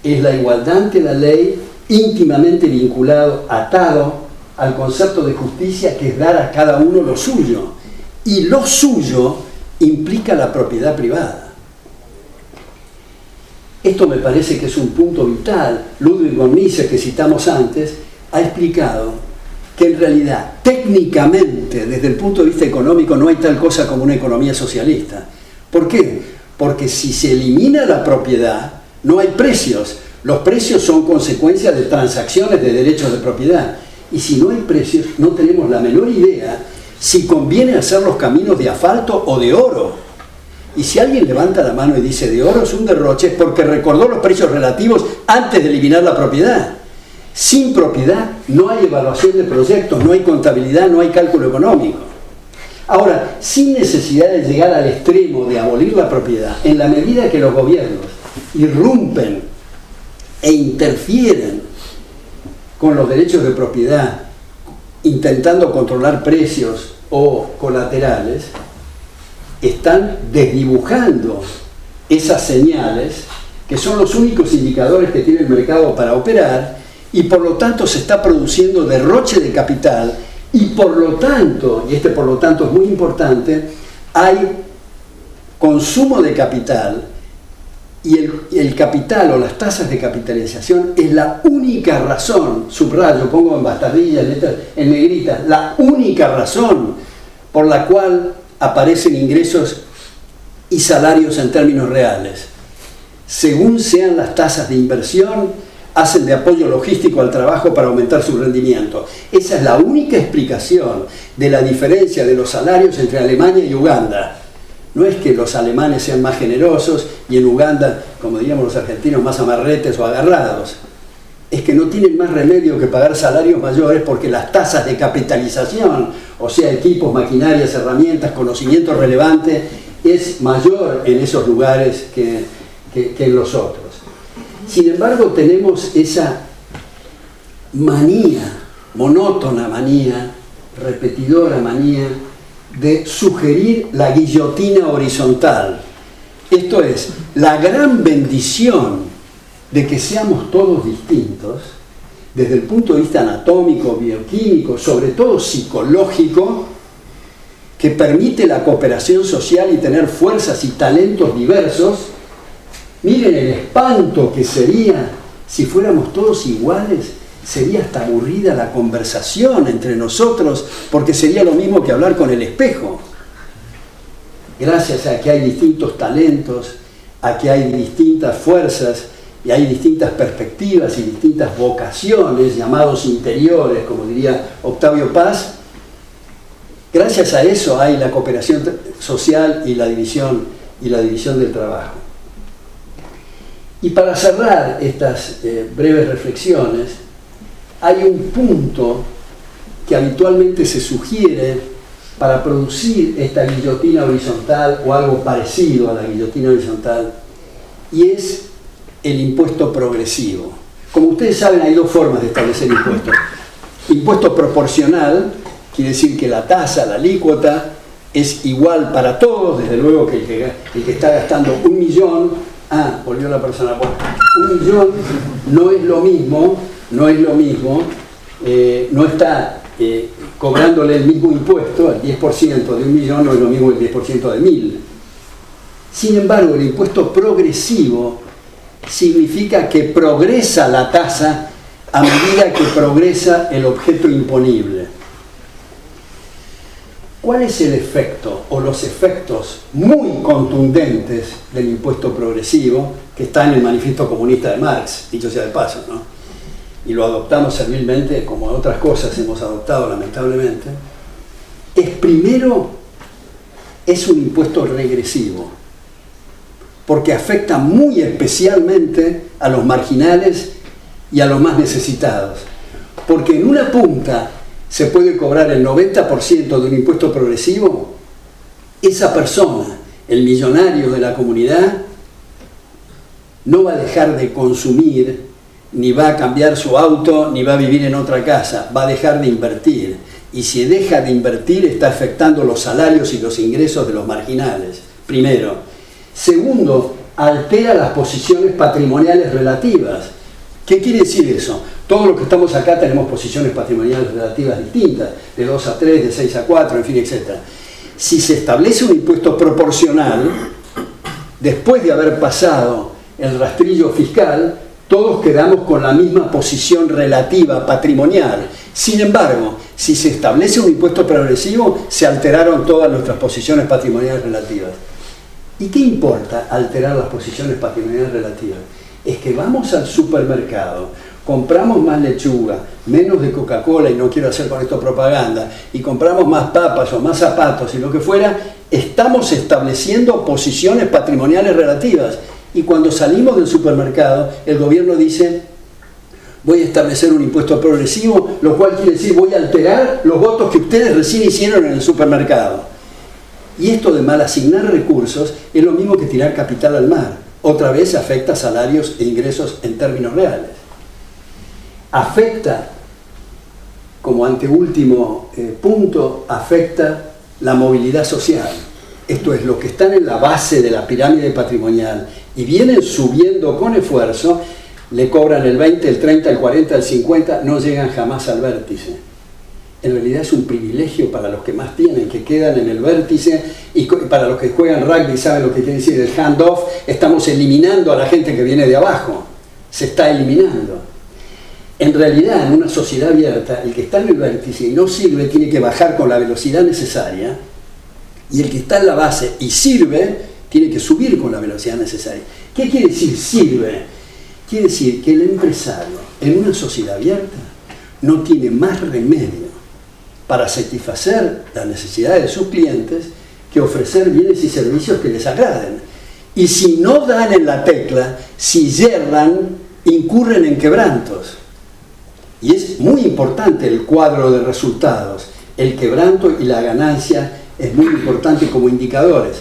es la igualdad ante la ley íntimamente vinculado, atado al concepto de justicia, que es dar a cada uno lo suyo, y lo suyo implica la propiedad privada. Esto me parece que es un punto vital. Ludwig von Mises, que citamos antes, ha explicado que en realidad, técnicamente, desde el punto de vista económico, no hay tal cosa como una economía socialista. ¿Por qué? Porque si se elimina la propiedad, no hay precios. Los precios son consecuencia de transacciones de derechos de propiedad. Y si no hay precios, no tenemos la menor idea si conviene hacer los caminos de asfalto o de oro. Y si alguien levanta la mano y dice de oro es un derroche, es porque recordó los precios relativos antes de eliminar la propiedad. Sin propiedad no hay evaluación de proyectos, no hay contabilidad, no hay cálculo económico. Ahora, sin necesidad de llegar al extremo de abolir la propiedad, en la medida que los gobiernos irrumpen e interfieren con los derechos de propiedad, intentando controlar precios o colaterales, están desdibujando esas señales que son los únicos indicadores que tiene el mercado para operar, y por lo tanto se está produciendo derroche de capital, y por lo tanto, y este por lo tanto es muy importante, hay consumo de capital, y el capital o las tasas de capitalización es la única razón, subrayo, pongo en bastardillas, en negrita, la única razón por la cual aparecen ingresos y salarios en términos reales. Según sean las tasas de inversión, hacen de apoyo logístico al trabajo para aumentar su rendimiento. Esa es la única explicación de la diferencia de los salarios entre Alemania y Uganda. No es que los alemanes sean más generosos y en Uganda, como diríamos los argentinos, más amarretes o agarrados. Es que no tienen más remedio que pagar salarios mayores porque las tasas de capitalización, o sea, equipos, maquinarias, herramientas, conocimiento relevante, es mayor en esos lugares que en los otros. Sin embargo, tenemos esa manía, monótona manía, repetidora manía, de sugerir la guillotina horizontal. Esto es, la gran bendición de que seamos todos distintos, desde el punto de vista anatómico, bioquímico, sobre todo psicológico, que permite la cooperación social y tener fuerzas y talentos diversos. Miren el espanto que sería si fuéramos todos iguales. Sería hasta aburrida la conversación entre nosotros, porque sería lo mismo que hablar con el espejo. Gracias a que hay distintos talentos, a que hay distintas fuerzas, y hay distintas perspectivas y distintas vocaciones, llamados interiores, como diría Octavio Paz. Gracias a eso hay la cooperación social y la división del trabajo. Y para cerrar estas breves reflexiones, hay un punto que habitualmente se sugiere para producir esta guillotina horizontal o algo parecido a la guillotina horizontal, y es el impuesto progresivo. Como ustedes saben, hay dos formas de establecer impuestos. Impuesto proporcional, quiere decir que la tasa, la alícuota, es igual para todos, desde luego que el que está gastando 1 millón, volvió la persona, 1 millón no es lo mismo, no está cobrándole el mismo impuesto, el 10% de 1 millón no es lo mismo que el 10% de 1000. Sin embargo, el impuesto progresivo significa que progresa la tasa a medida que progresa el objeto imponible. ¿Cuál es el efecto o los efectos muy contundentes del impuesto progresivo que está en el Manifiesto Comunista de Marx, dicho sea de paso, ¿no? Y lo adoptamos servilmente, como otras cosas hemos adoptado lamentablemente? Primero, es un impuesto regresivo, porque afecta muy especialmente a los marginales y a los más necesitados. Porque en una punta se puede cobrar el 90% de un impuesto progresivo, esa persona, el millonario de la comunidad, no va a dejar de consumir, ni va a cambiar su auto, ni va a vivir en otra casa, va a dejar de invertir. Y si deja de invertir, está afectando los salarios y los ingresos de los marginales, primero. Segundo, altera las posiciones patrimoniales relativas. ¿Qué quiere decir eso? Todos los que estamos acá tenemos posiciones patrimoniales relativas distintas, de 2 a 3, de 6 a 4, en fin, etc. Si se establece un impuesto proporcional, después de haber pasado el rastrillo fiscal, todos quedamos con la misma posición relativa patrimonial. Sin embargo, si se establece un impuesto progresivo, se alteraron todas nuestras posiciones patrimoniales relativas. ¿Y qué importa alterar las posiciones patrimoniales relativas? Es que vamos al supermercado, compramos más lechuga, menos de Coca-Cola, y no quiero hacer con esto propaganda, y compramos más papas o más zapatos y lo que fuera, estamos estableciendo posiciones patrimoniales relativas. Y cuando salimos del supermercado, el gobierno dice: voy a establecer un impuesto progresivo, lo cual quiere decir voy a alterar los votos que ustedes recién hicieron en el supermercado. Y esto de mal asignar recursos es lo mismo que tirar capital al mar. Otra vez afecta salarios e ingresos en términos reales. Afecta, como anteúltimo punto, afecta la movilidad social. Esto es, los que están en la base de la pirámide patrimonial y vienen subiendo con esfuerzo, le cobran el 20, el 30, el 40, el 50, no llegan jamás al vértice. En realidad es un privilegio para los que más tienen, que quedan en el vértice, y para los que juegan rugby saben lo que quiere decir el hand-off. Estamos eliminando a la gente que viene de abajo, se está eliminando. En realidad, en una sociedad abierta, el que está en el vértice y no sirve tiene que bajar con la velocidad necesaria, y el que está en la base y sirve tiene que subir con la velocidad necesaria. ¿Qué quiere decir sirve? Quiere decir que el empresario en una sociedad abierta no tiene más remedio para satisfacer las necesidades de sus clientes que ofrecer bienes y servicios que les agraden. Y si no dan en la tecla, si yerran, incurren en quebrantos. Y es muy importante el cuadro de resultados. El quebranto y la ganancia es muy importante como indicadores.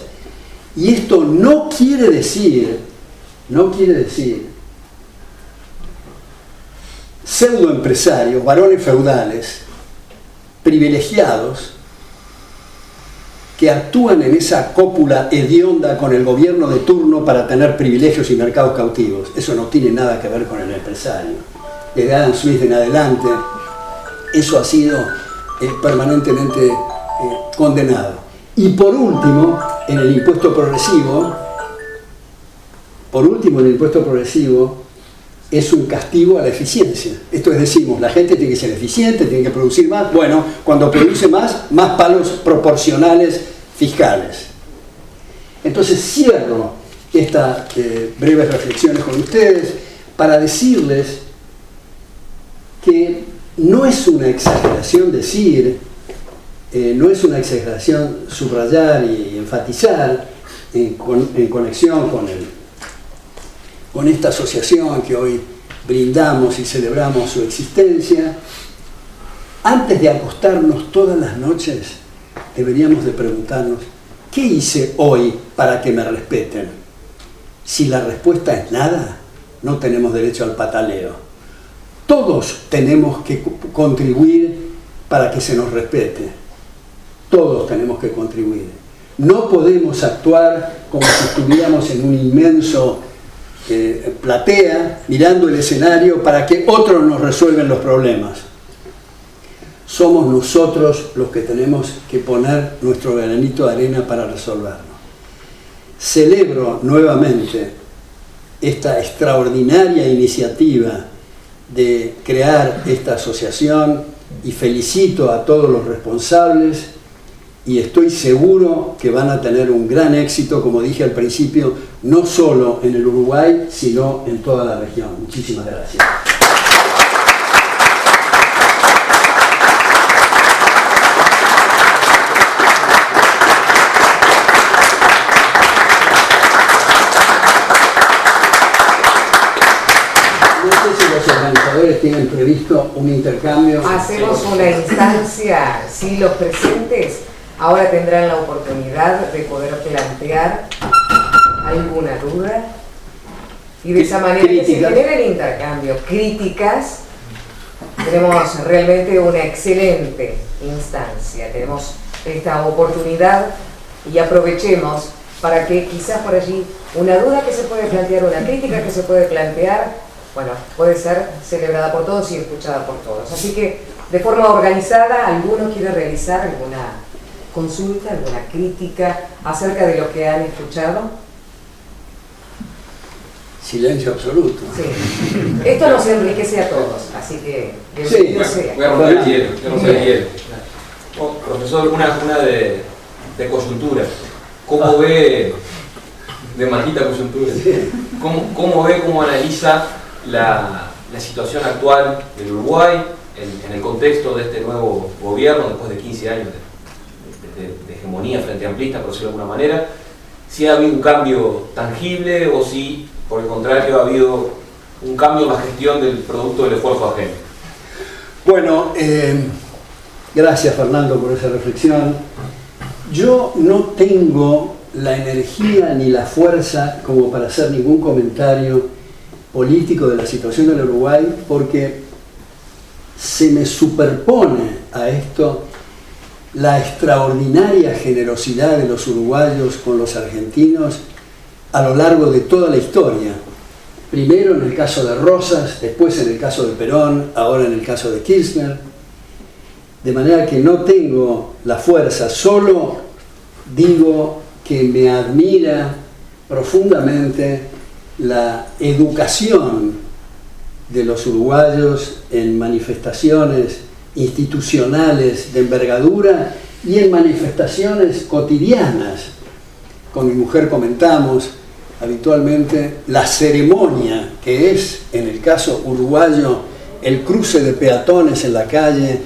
Y esto no quiere decir pseudoempresarios, varones feudales, privilegiados, que actúan en esa cópula hedionda con el gobierno de turno para tener privilegios y mercados cautivos. Eso no tiene nada que ver con el empresario. Desde Adam Smith en adelante, eso ha sido permanentemente condenado. Y por último, en el impuesto progresivo, es un castigo a la eficiencia. Esto es, decimos, la gente tiene que ser eficiente, tiene que producir más. Bueno, cuando produce más palos proporcionales fiscales. Entonces cierro estas breves reflexiones con ustedes para decirles que no es una exageración decir, no es una exageración subrayar y enfatizar en conexión con esta asociación que hoy brindamos y celebramos su existencia. Antes de acostarnos todas las noches, deberíamos de preguntarnos, ¿qué hice hoy para que me respeten? Si la respuesta es nada, no tenemos derecho al pataleo. Todos tenemos que contribuir para que se nos respete. Todos tenemos que contribuir. No podemos actuar como si estuviéramos en un inmenso platea, mirando el escenario para que otros nos resuelvan los problemas. Somos nosotros los que tenemos que poner nuestro granito de arena para resolverlo. Celebro nuevamente esta extraordinaria iniciativa de crear esta asociación y felicito a todos los responsables y estoy seguro que van a tener un gran éxito, como dije al principio, no solo en el Uruguay, sino en toda la región. Muchísimas gracias. No sé si los organizadores tienen previsto un intercambio. Hacemos una instancia, si los presentes ahora tendrán la oportunidad de poder plantear alguna duda y de esa manera que se genere el intercambio. Críticas, tenemos realmente una excelente instancia, tenemos esta oportunidad y aprovechemos para que quizás por allí una duda que se puede plantear, una crítica que se puede plantear, bueno, puede ser celebrada por todos y escuchada por todos. Así que de forma organizada, ¿alguno quiere realizar alguna consulta, alguna crítica acerca de lo que han escuchado? Silencio absoluto. Sí. Esto nos enriquece a todos, así que bienvenido sea. Voy a romper el hielo. Profesor, una de coyuntura. ¿Cómo ve, de maldita coyuntura, cómo analiza la situación actual del Uruguay en el contexto de este nuevo gobierno después de 15 años de hegemonía frente amplista, por decirlo de alguna manera? Si ha habido un cambio tangible o si, por el contrario, ha habido un cambio en la gestión del producto del esfuerzo ajeno. Bueno, gracias Fernando por esa reflexión. Yo no tengo la energía ni la fuerza como para hacer ningún comentario político de la situación del Uruguay porque se me superpone a esto la extraordinaria generosidad de los uruguayos con los argentinos a lo largo de toda la historia. Primero en el caso de Rosas, después en el caso de Perón, ahora en el caso de Kirchner. De manera que no tengo la fuerza, solo digo que me admira profundamente la educación de los uruguayos en manifestaciones institucionales de envergadura y en manifestaciones cotidianas. Con mi mujer comentamos habitualmente la ceremonia que es, en el caso uruguayo, el cruce de peatones en la calle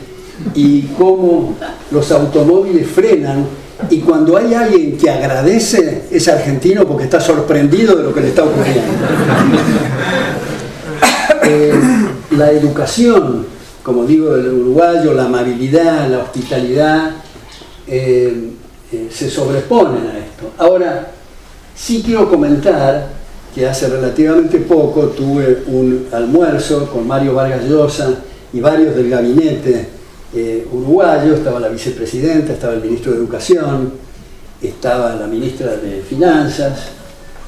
y cómo los automóviles frenan, y cuando hay alguien que agradece es argentino porque está sorprendido de lo que le está ocurriendo. La educación, como digo, del uruguayo, la amabilidad, la hospitalidad, se sobreponen a esto. Ahora, sí quiero comentar que hace relativamente poco tuve un almuerzo con Mario Vargas Llosa y varios del gabinete uruguayo. Estaba la vicepresidenta, estaba el ministro de Educación, estaba la ministra de Finanzas,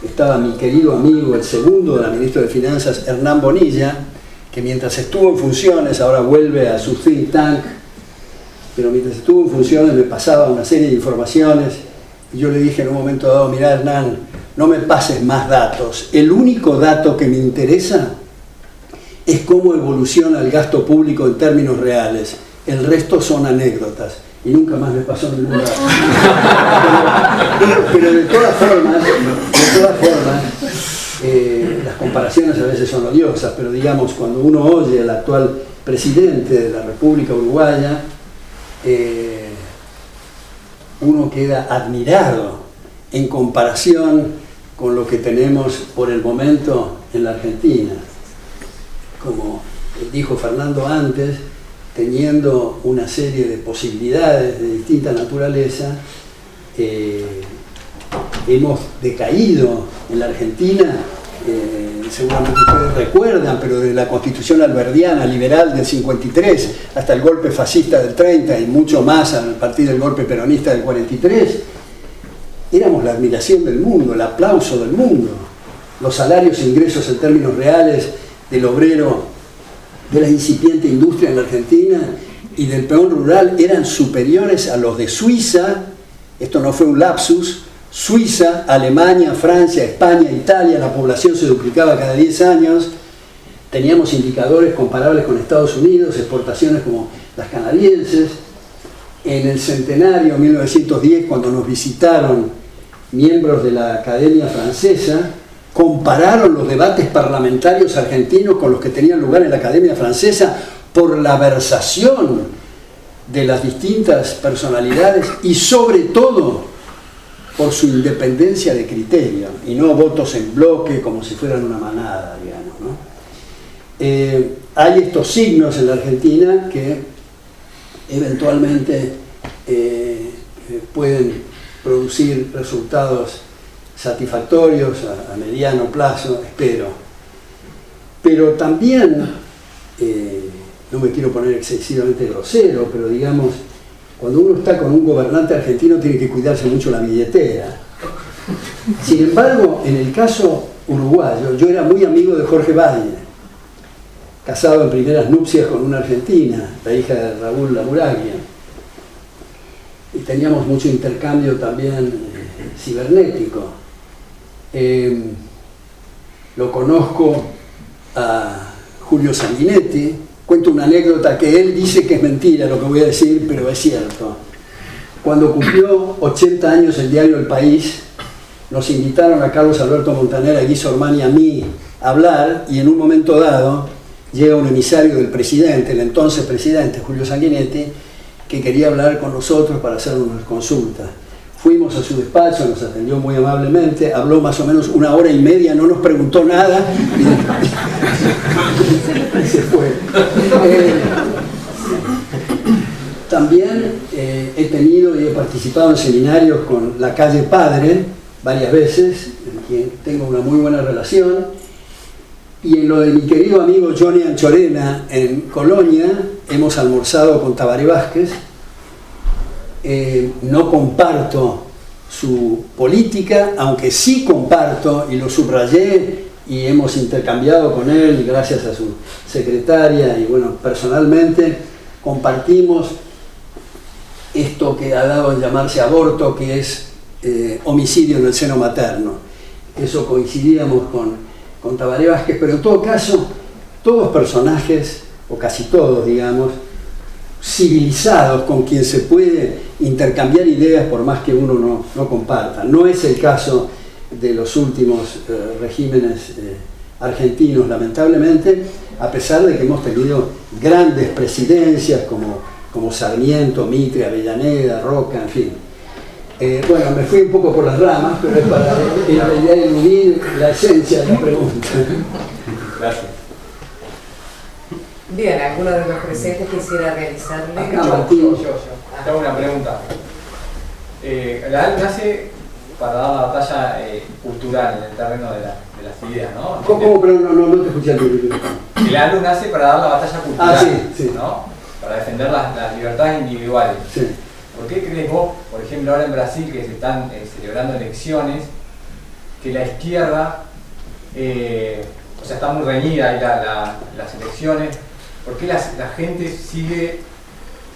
estaba mi querido amigo, el segundo de la ministra de Finanzas, Hernán Bonilla, que mientras estuvo en funciones, ahora vuelve a su think tank, pero mientras estuvo en funciones me pasaba una serie de informaciones, y yo le dije en un momento dado: mirá, Hernán, no me pases más datos, el único dato que me interesa es cómo evoluciona el gasto público en términos reales, el resto son anécdotas. Y nunca más me pasó ningún dato. Pero de todas formas, las comparaciones a veces son odiosas, pero digamos, cuando uno oye al actual presidente de la República Uruguaya, uno queda admirado en comparación con lo que tenemos por el momento en la Argentina. Como dijo Fernando antes, teniendo una serie de posibilidades de distinta naturaleza, hemos decaído en la Argentina, seguramente ustedes recuerdan, pero de la Constitución alberdiana liberal del 53 hasta el golpe fascista del 30 y mucho más a partir del golpe peronista del 43, éramos la admiración del mundo, el aplauso del mundo. Los salarios e ingresos en términos reales del obrero de la incipiente industria en la Argentina y del peón rural eran superiores a los de Suiza. Esto no fue un lapsus. Suiza, Alemania, Francia, España, Italia, la población se duplicaba cada 10 años. Teníamos indicadores comparables con Estados Unidos, exportaciones como las canadienses. En el centenario 1910, cuando nos visitaron miembros de la Academia Francesa, compararon los debates parlamentarios argentinos con los que tenían lugar en la Academia Francesa por la versación de las distintas personalidades y sobre todo por su independencia de criterio y no votos en bloque como si fueran una manada, digamos, ¿no? Hay estos signos en la Argentina que eventualmente pueden producir resultados satisfactorios a mediano plazo, espero. Pero también, no me quiero poner excesivamente grosero, pero digamos, cuando uno está con un gobernante argentino tiene que cuidarse mucho la billetera. Sin embargo, en el caso uruguayo, yo era muy amigo de Jorge Valle, casado en primeras nupcias con una argentina, la hija de Raúl Lamuraglia, y teníamos mucho intercambio también cibernético. Lo conozco a Julio Sanguinetti. Cuento una anécdota que él dice que es mentira lo que voy a decir, pero es cierto. Cuando cumplió 80 años el diario El País, nos invitaron a Carlos Alberto Montaner, a Guiso Ormani y a mí a hablar, y en un momento dado llega un emisario del presidente, el entonces presidente Julio Sanguinetti, que quería hablar con nosotros para hacer unas consultas. Fuimos a su despacho, nos atendió muy amablemente, habló más o menos 1 hora y media, no nos preguntó nada y se fue. También he tenido y he participado en seminarios con la Calle Padre varias veces, en quien tengo una muy buena relación, y en lo de mi querido amigo Johnny Anchorena en Colonia hemos almorzado con Tabaré Vázquez. No comparto su política, aunque sí comparto, y lo subrayé, y hemos intercambiado con él, gracias a su secretaria, y bueno, personalmente compartimos esto que ha dado en llamarse aborto, que es homicidio en el seno materno. Eso coincidíamos con Tabaré Vázquez, pero en todo caso, todos personajes, o casi todos, digamos, civilizados, con quien se puede intercambiar ideas por más que uno no comparta. No es el caso de los últimos regímenes argentinos, lamentablemente, a pesar de que hemos tenido grandes presidencias como Sarmiento, Mitre, Avellaneda, Roca, en fin. Bueno, me fui un poco por las ramas, pero es para eludir la esencia de la pregunta. Gracias. Bien, ¿alguno de los presentes quisiera realizarle? Acá, Martín. Yo. Tengo una pregunta. La ALU nace para dar la batalla cultural en el terreno de las ideas, ¿no? ¿Cómo? Pero no te escuché el Que la ALU nace para dar la batalla cultural, sí. ¿no? Para defender las libertades individuales. Sí. ¿Por qué crees vos, por ejemplo, ahora en Brasil, que se están celebrando elecciones, que la izquierda, o sea, está muy reñida ahí las elecciones, ¿por qué la gente sigue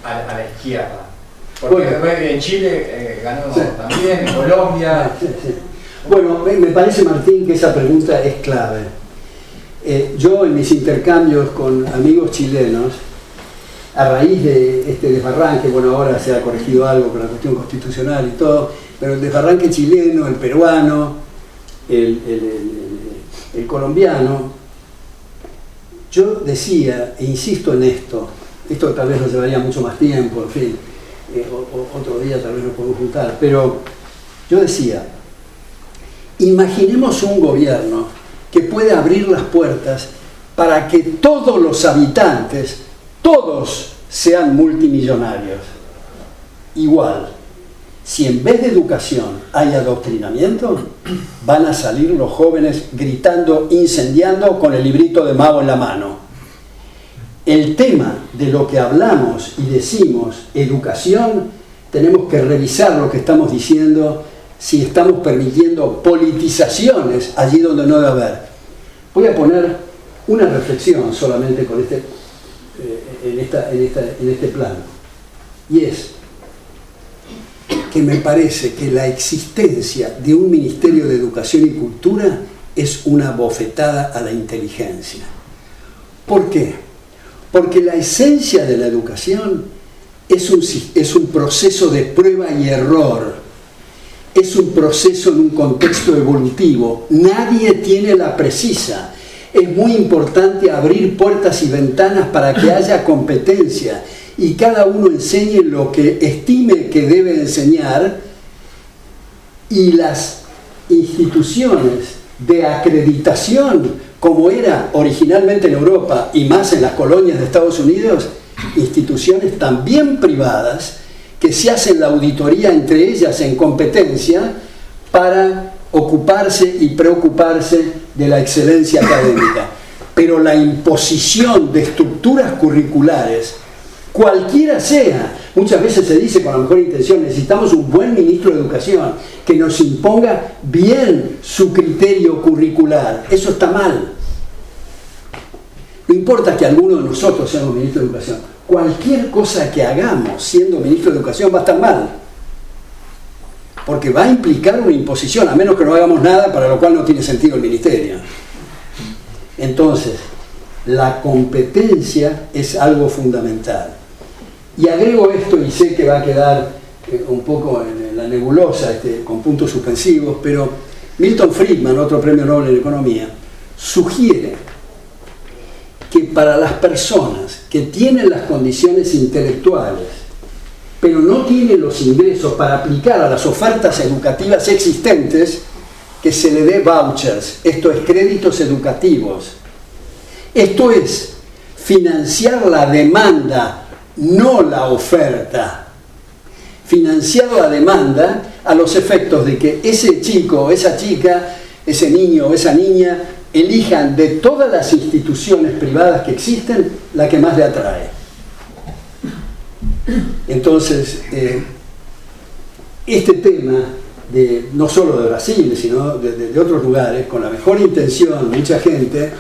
a la izquierda? Porque en Chile ganó también, en Colombia. Sí. Bueno, me parece, Martín, que esa pregunta es clave. Yo en mis intercambios con amigos chilenos, a raíz de este desbarranque, bueno, ahora se ha corregido algo con la cuestión constitucional y todo, pero el desbarranque chileno, el peruano, el colombiano, yo decía, e insisto en esto tal vez nos llevaría mucho más tiempo, en fin, otro día tal vez nos podemos juntar, pero yo decía, imaginemos un gobierno que pueda abrir las puertas para que todos los habitantes, todos sean multimillonarios. Igual, si en vez de educación hay adoctrinamiento, van a salir los jóvenes gritando, incendiando con el librito de Mao en la mano. El tema de lo que hablamos y decimos, educación, tenemos que revisar lo que estamos diciendo, si estamos permitiendo politizaciones allí donde no debe haber. Voy a poner una reflexión solamente con en este plano, y es que me parece que la existencia de un Ministerio de Educación y Cultura es una bofetada a la inteligencia. ¿Por qué? Porque la esencia de la educación es un proceso de prueba y error, es un proceso en un contexto evolutivo, nadie tiene la precisa. Es muy importante abrir puertas y ventanas para que haya competencia y cada uno enseñe lo que estime que debe enseñar, y las instituciones de acreditación, como era originalmente en Europa y más en las colonias de Estados Unidos, instituciones también privadas que se hacen la auditoría entre ellas en competencia para ocuparse y preocuparse de la excelencia académica. Pero la imposición de estructuras curriculares, cualquiera sea, muchas veces se dice con la mejor intención, necesitamos un buen ministro de Educación que nos imponga bien su criterio curricular. Eso está mal. No importa que alguno de nosotros seamos ministros de Educación, cualquier cosa que hagamos siendo ministro de Educación va a estar mal, porque va a implicar una imposición, a menos que no hagamos nada, para lo cual no tiene sentido el ministerio. Entonces, la competencia es algo fundamental. Y agrego esto, y sé que va a quedar un poco en la nebulosa, con puntos suspensivos, pero Milton Friedman, otro premio Nobel en Economía, sugiere que para las personas que tienen las condiciones intelectuales, pero no tienen los ingresos para aplicar a las ofertas educativas existentes, que se le dé vouchers, esto es créditos educativos. Esto es financiar la demanda, no la oferta. Financiar la demanda a los efectos de que ese chico, esa chica, ese niño o esa niña elijan de todas las instituciones privadas que existen la que más le atrae. Entonces, este tema, no solo de Brasil, sino de otros lugares, con la mejor intención, mucha gente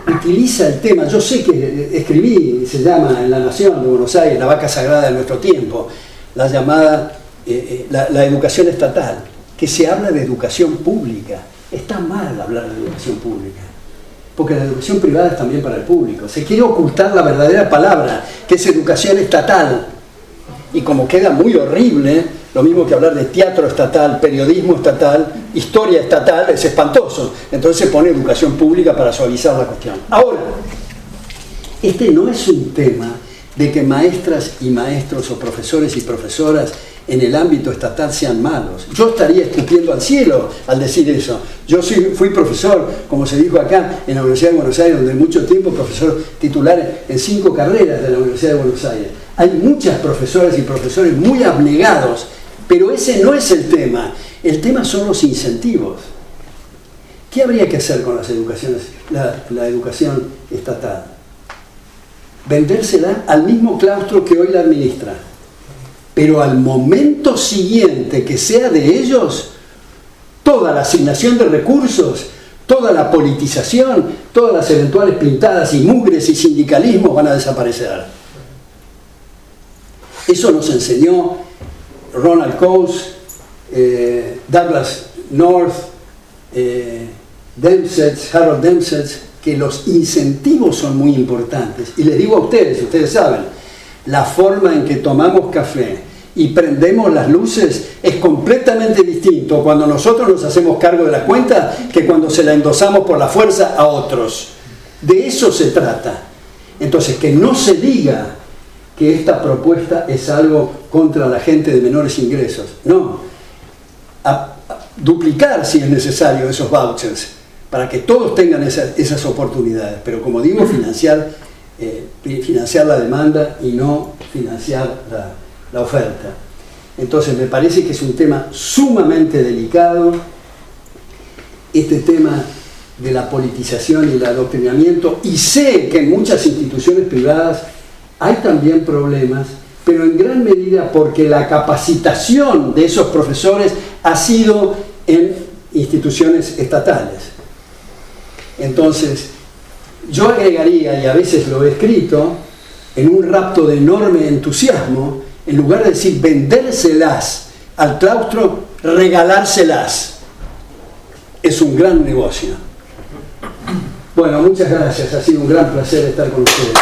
utiliza el tema. Yo sé que escribí, se llama en La Nación de Buenos Aires, la vaca sagrada de nuestro tiempo, la llamada la educación estatal, que se habla de educación pública. Está mal hablar de educación pública, porque la educación privada es también para el público. Se quiere ocultar la verdadera palabra, que es educación estatal, y como queda muy horrible, Lo mismo que hablar de teatro estatal, periodismo estatal, historia estatal, es espantoso. Entonces se pone educación pública para suavizar la cuestión. Ahora, este no es un tema de que maestras y maestros o profesores y profesoras en el ámbito estatal sean malos. Yo estaría escupiendo al cielo al decir eso. Yo fui profesor, como se dijo acá, en la Universidad de Buenos Aires, donde mucho tiempo profesor titular en 5 carreras de la Universidad de Buenos Aires. Hay muchas profesoras y profesores muy abnegados, pero ese no es el tema. El tema son los incentivos. ¿Qué habría que hacer con las educaciones, la educación estatal? Vendérsela al mismo claustro que hoy la administra. Pero al momento siguiente que sea de ellos, toda la asignación de recursos, toda la politización, todas las eventuales pintadas y mugres y sindicalismos van a desaparecer. Eso nos enseñó Ronald Coase, Douglas North, Harold Dempsey, que los incentivos son muy importantes. Y les digo a ustedes saben, la forma en que tomamos café y prendemos las luces es completamente distinto cuando nosotros nos hacemos cargo de la cuenta que cuando se la endosamos por la fuerza a otros. De eso se trata. Entonces, que no se diga que esta propuesta es algo contra la gente de menores ingresos. No. A duplicar, si es necesario, esos vouchers para que todos tengan esas oportunidades. Pero como digo, financiar la demanda y no financiar la oferta. Entonces me parece que es un tema sumamente delicado, este tema de la politización y el adoctrinamiento, y sé que en muchas instituciones privadas hay también problemas, pero en gran medida porque la capacitación de esos profesores ha sido en instituciones estatales. Entonces, yo agregaría, y a veces lo he escrito, en un rapto de enorme entusiasmo, en lugar de decir vendérselas al claustro, regalárselas. Es un gran negocio. Bueno, muchas gracias. Ha sido un gran placer estar con ustedes.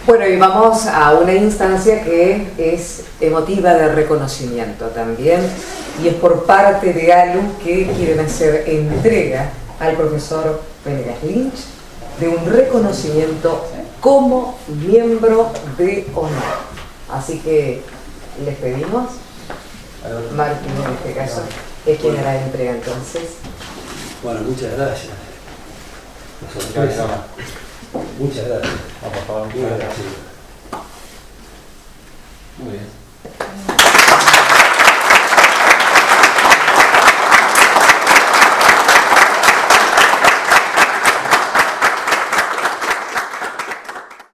Bueno, y vamos a una instancia que es emotiva de reconocimiento también, y es por parte de ALU, que quieren hacer entrega al profesor Venegas Lynch de un reconocimiento como miembro de honor. Así que les pedimos, Martín en este caso, es quien hará la entrega entonces. Bueno, muchas gracias. Muchas gracias. Por favor, muchas gracias. Muy bien.